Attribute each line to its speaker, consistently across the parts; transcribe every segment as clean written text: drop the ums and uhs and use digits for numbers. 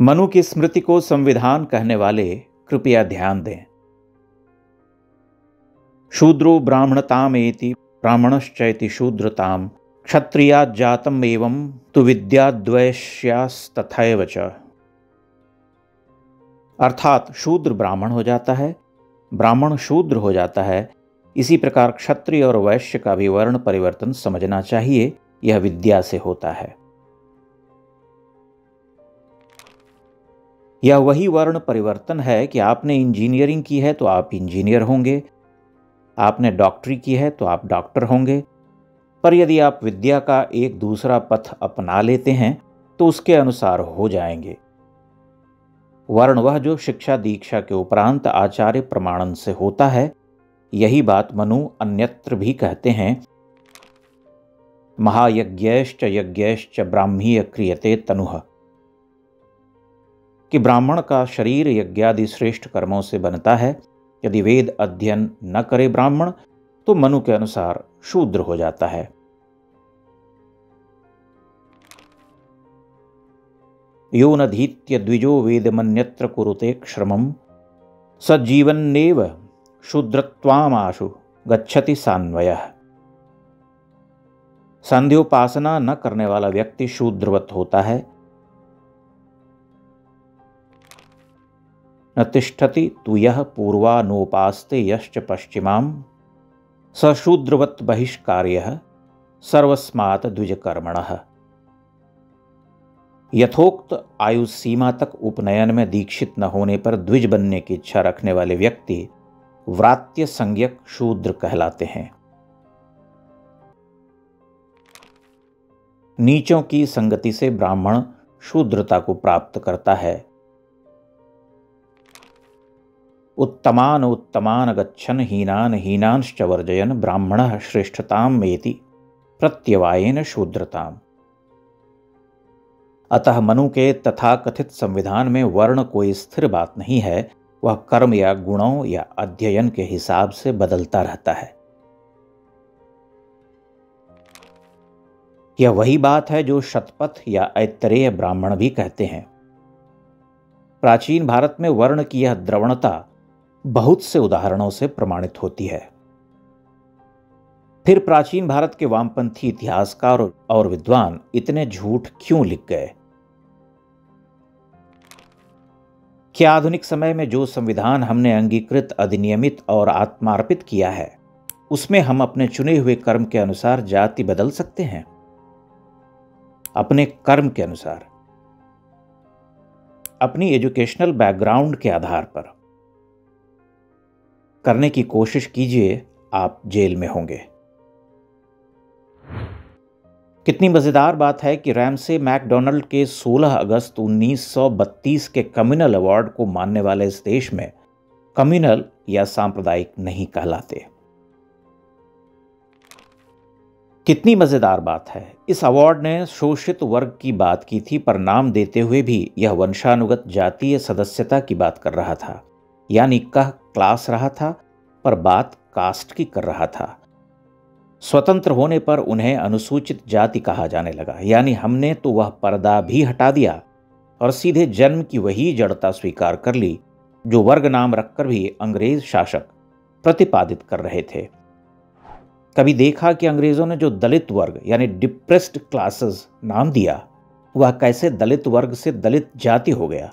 Speaker 1: मनु की स्मृति को संविधान कहने वाले कृपया ध्यान दें। शूद्रो ब्राह्मणतामेति ब्राह्मणश्चैति शूद्रताम क्षत्रियात् जातम् एवं तु विद्याद्वैश्यास्तथैव च। अर्थात शूद्र ब्राह्मण हो जाता है, ब्राह्मण शूद्र हो जाता है। इसी प्रकार क्षत्रिय और वैश्य का भी वर्ण परिवर्तन समझना चाहिए, यह विद्या से होता है। यह वही वर्ण परिवर्तन है कि आपने इंजीनियरिंग की है तो आप इंजीनियर होंगे, आपने डॉक्टरी की है तो आप डॉक्टर होंगे। पर यदि आप विद्या का एक दूसरा पथ अपना लेते हैं तो उसके अनुसार हो जाएंगे। वर्ण वह जो शिक्षा दीक्षा के उपरांत आचार्य प्रमाणन से होता है। यही बात मनु अन्यत्र भी कहते हैं। महायज्ञैश्च यज्ञैश्च ब्राह्मीय क्रियते तनुः, कि ब्राह्मण का शरीर यज्ञादि श्रेष्ठ कर्मों से बनता है। यदि वेद अध्ययन न करे ब्राह्मण तो मनु के अनुसार शूद्र हो जाता है। यो नधीत्य द्विजो वेदमन्यत्र कुरुते श्रमं सज्जीवन्नेव शूद्रत्वामाशु गच्छति सान्वयः। संध्योपासना न करने वाला व्यक्ति शूद्रवत होता है। न तिष्ठति तु यः पूर्वानोपास्ते यश्च पश्चिमां स शूद्रवत बहिष्कार्यः सर्वस्मात् द्विजकर्मणः। यथोक्त आयु सीमा तक उपनयन में दीक्षित न होने पर द्विज बनने की इच्छा रखने वाले व्यक्ति व्रात्य संज्ञक शूद्र कहलाते हैं। नीचों की संगति से ब्राह्मण शूद्रता को प्राप्त करता है। उत्तमान उत्तमान गच्छन हीनान हीनांश्च वर्जयन ब्राह्मणः श्रेष्ठताम् एति प्रत्यवायेन शूद्रताम्। अतः मनु के तथाकथित संविधान में वर्ण कोई स्थिर बात नहीं है, वह कर्म या गुणों या अध्ययन के हिसाब से बदलता रहता है। यह वही बात है जो शतपथ या ऐतरेय ब्राह्मण भी कहते हैं। प्राचीन भारत में वर्ण की यह द्रवणता बहुत से उदाहरणों से प्रमाणित होती है। फिर प्राचीन भारत के वामपंथी इतिहासकार और विद्वान इतने झूठ क्यों लिख गए? क्या आधुनिक समय में जो संविधान हमने अंगीकृत, अधिनियमित और आत्मार्पित किया है, उसमें हम अपने चुने हुए कर्म के अनुसार जाति बदल सकते हैं? अपने कर्म के अनुसार, अपनी एजुकेशनल बैकग्राउंड के आधार पर करने की कोशिश कीजिए, आप जेल में होंगे। कितनी मजेदार बात है कि रैमसे मैकडॉनल्ड के 16 अगस्त 1932 के कम्युनल अवार्ड को मानने वाले इस देश में कम्युनल या सांप्रदायिक नहीं कहलाते। कितनी मजेदार बात है। इस अवार्ड ने शोषित वर्ग की बात की थी, पर नाम देते हुए भी यह वंशानुगत जातीय सदस्यता की बात कर रहा था। यानी कह क्लास रहा था पर बात कास्ट की कर रहा था। स्वतंत्र होने पर उन्हें अनुसूचित जाति कहा जाने लगा। यानी हमने तो वह पर्दा भी हटा दिया और सीधे जन्म की वही जड़ता स्वीकार कर ली जो वर्ग नाम रखकर भी अंग्रेज शासक प्रतिपादित कर रहे थे। कभी देखा कि अंग्रेजों ने जो दलित वर्ग यानी डिप्रेस्ड क्लासेस नाम दिया, वह कैसे दलित वर्ग से दलित जाति हो गया?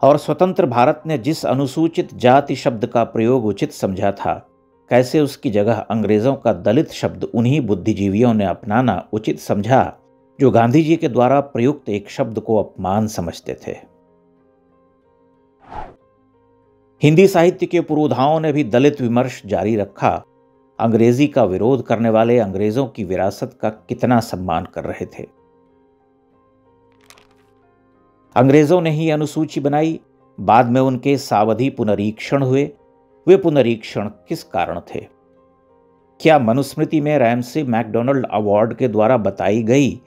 Speaker 1: और स्वतंत्र भारत ने जिस अनुसूचित जाति शब्द का प्रयोग उचित समझा था, कैसे उसकी जगह अंग्रेजों का दलित शब्द उन्हीं बुद्धिजीवियों ने अपनाना उचित समझा जो गांधी जी के द्वारा प्रयुक्त एक शब्द को अपमान समझते थे। हिंदी साहित्य के पुरोधाओं ने भी दलित विमर्श जारी रखा। अंग्रेजी का विरोध करने वाले अंग्रेजों की विरासत का कितना सम्मान कर रहे थे। अंग्रेजों ने ही अनुसूची बनाई, बाद में उनके सावधि पुनरीक्षण हुए। वे पुनरीक्षण किस कारण थे? क्या मनुस्मृति में रैमसे मैकडॉनल्ड अवार्ड के द्वारा बताई गई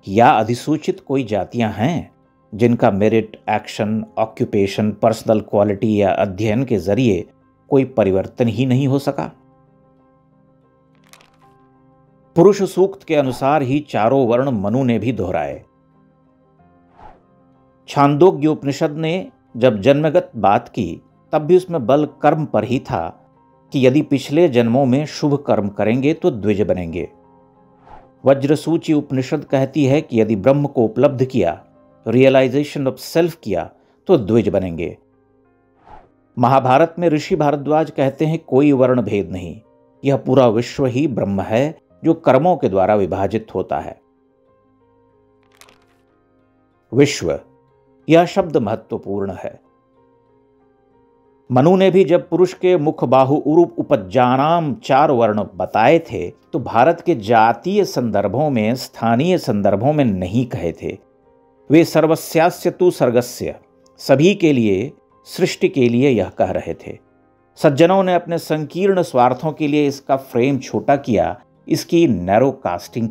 Speaker 1: या अधिसूचित कोई जातियां हैं जिनका merit, action, occupation, personal quality या अध्ययन के जरिए कोई परिवर्तन ही नहीं हो सका? पुरुष सूक्त के अनुसार ही चारों वर्ण मनु ने भी दोहराए। छांदोग्य उपनिषद ने जब जन्मगत बात की तब भी उसमें बल कर्म पर ही था कि यदि पिछले जन्मों में शुभ कर्म करेंगे तो द्विज बनेंगे। वज्रसूची उपनिषद कहती है कि यदि ब्रह्म को उपलब्ध किया, रियलाइजेशन ऑफ सेल्फ किया, तो द्विज बनेंगे। महाभारत में ऋषि भारद्वाज कहते हैं कोई वर्ण भेद नहीं, यह पूरा विश्व ही ब्रह्म है जो कर्मों के द्वारा विभाजित होता है। विश्व, यह शब्द महत्वपूर्ण है। मनु ने भी जब पुरुष के मुख बाहु उरूप उपज्जानाम 4 वर्ण बताए थे तो भारत के जातीय संदर्भों में, स्थानीय संदर्भों में नहीं कहे थे। वे सर्वस्यास्य तु सर्गस्य, सभी के लिए, सृष्टि के लिए यह कह रहे थे। सज्जनों ने अपने संकीर्ण स्वार्थों के लिए इसका फ्रेम छोटा किया, इसकी नैरो कास्टिंग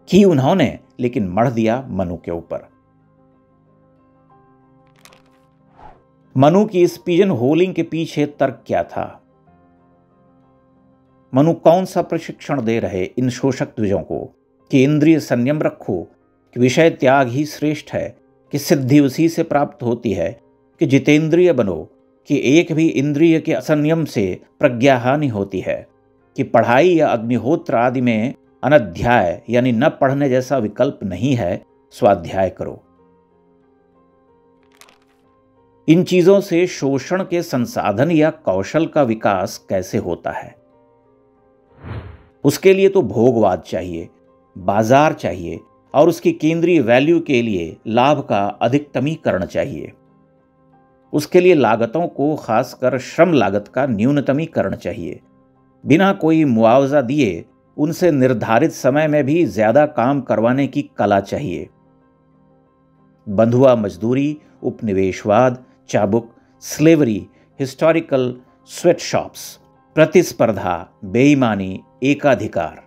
Speaker 1: की उन्होंने, लेकिन मढ़ दिया मनु के ऊपर। मनु की इस पिजन होलिंग के पीछे तर्क क्या था? मनु कौन सा प्रशिक्षण दे रहे इन शोषक द्विजों को कि इंद्रिय संयम रखो, कि विषय त्याग ही श्रेष्ठ है, कि सिद्धि उसी से प्राप्त होती है, कि जितेंद्रिय बनो, कि एक भी इंद्रिय के असंयम से प्रज्ञा हानि होती है, कि पढ़ाई या अग्निहोत्र आदि में अनध्याय यानी न पढ़ने जैसा विकल्प नहीं है, स्वाध्याय करो। इन चीजों से शोषण के संसाधन या कौशल का विकास कैसे होता है? उसके लिए तो भोगवाद चाहिए, बाजार चाहिए और उसकी केंद्रीय वैल्यू के लिए लाभ का अधिकतमीकरण चाहिए। उसके लिए लागतों को, खासकर श्रम लागत का न्यूनतमीकरण चाहिए। बिना कोई मुआवजा दिए उनसे निर्धारित समय में भी ज्यादा काम करवाने की कला चाहिए। बंधुआ मजदूरी, उपनिवेशवाद, चाबुक, स्लेवरी, हिस्टोरिकल स्वेटशॉप्स, प्रतिस्पर्धा, बेईमानी, एकाधिकार,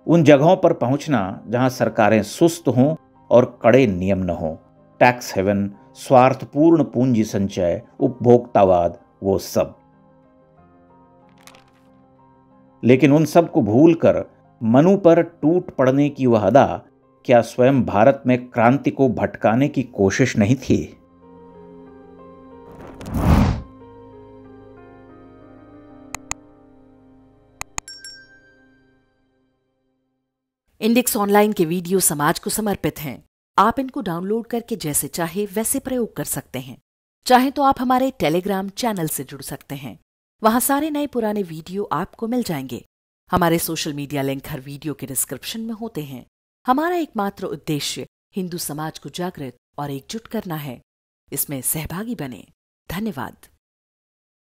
Speaker 1: उन जगहों पर पहुंचना जहां सरकारें सुस्त हों और कड़े नियम न हों, टैक्स हेवन, स्वार्थपूर्ण पूंजी संचय, उपभोक्तावाद, वो सब। लेकिन उन सब को भूलकर मनु पर टूट पड़ने की वह अदा क्या स्वयं भारत में क्रांति को भटकाने की कोशिश नहीं थी?
Speaker 2: इंडेक्स ऑनलाइन के वीडियो समाज को समर्पित हैं। आप इनको डाउनलोड करके जैसे चाहे वैसे प्रयोग कर सकते हैं। चाहे तो आप हमारे टेलीग्राम चैनल से जुड़ सकते हैं, वहां सारे नए पुराने वीडियो आपको मिल जाएंगे। हमारे सोशल मीडिया लिंक हर वीडियो के डिस्क्रिप्शन में होते हैं। हमारा एकमात्र उद्देश्य हिंदू समाज को जागृत और एकजुट करना है। इसमें सहभागी बने। धन्यवाद।